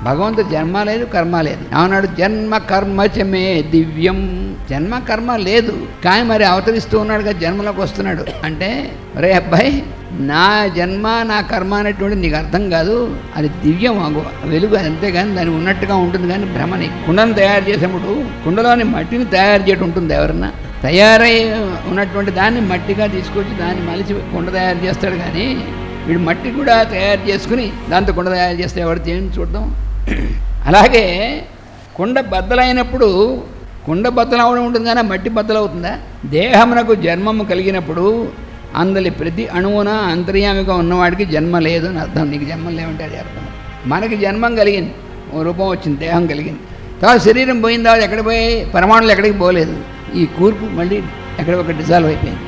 భగవంతుడు జన్మ లేదు, కర్మ లేదు. ఏమన్నాడు? జన్మ కర్మ చమే దివ్యం. జన్మ కర్మ లేదు, కానీ మరి అవతరిస్తూ ఉన్నాడు కదా, జన్మలోకి వస్తున్నాడు. అంటే రే అబ్బాయి, నా జన్మ నా కర్మ అనేటువంటి నీకు అర్థం కాదు, అది దివ్యం వెలుగు, అంతేగాని దాన్ని ఉన్నట్టుగా ఉంటుంది. కానీ భ్రమని కుండను తయారు చేసేప్పుడు కుండలోని మట్టిని తయారు చేయడం ఉంటుంది. ఎవరన్నా తయారై ఉన్నటువంటి దాన్ని మట్టిగా తీసుకొచ్చి దాన్ని మలిచి కుండ తయారు చేస్తాడు. కానీ వీడు మట్టి కూడా తయారు చేసుకుని దాంతో కుండ తయారు చేస్తే ఎవరు చేయని చూద్దాం. అలాగే కుండ బద్దలైనప్పుడు కుండ బద్దలవడం ఉంటుంది, కానీ మట్టి బద్దలవుతుందా? దేహమునకు జన్మము కలిగినప్పుడు అందులో ప్రతి అణువున అంతర్యామిగా ఉన్నవాడికి జన్మ లేదు అని అర్థం. నీకు జన్మం లేవంటే అది అర్థం. మనకి జన్మం కలిగింది, ఓ రూపం వచ్చింది, దేహం కలిగింది. తర్వాత శరీరం పోయిన తర్వాత ఎక్కడికి పోయి పరమాణులు ఎక్కడికి పోలేదు. ఈ కూర్పు మళ్ళీ ఎక్కడ ఒక డిజాల్వ్ అయిపోయింది.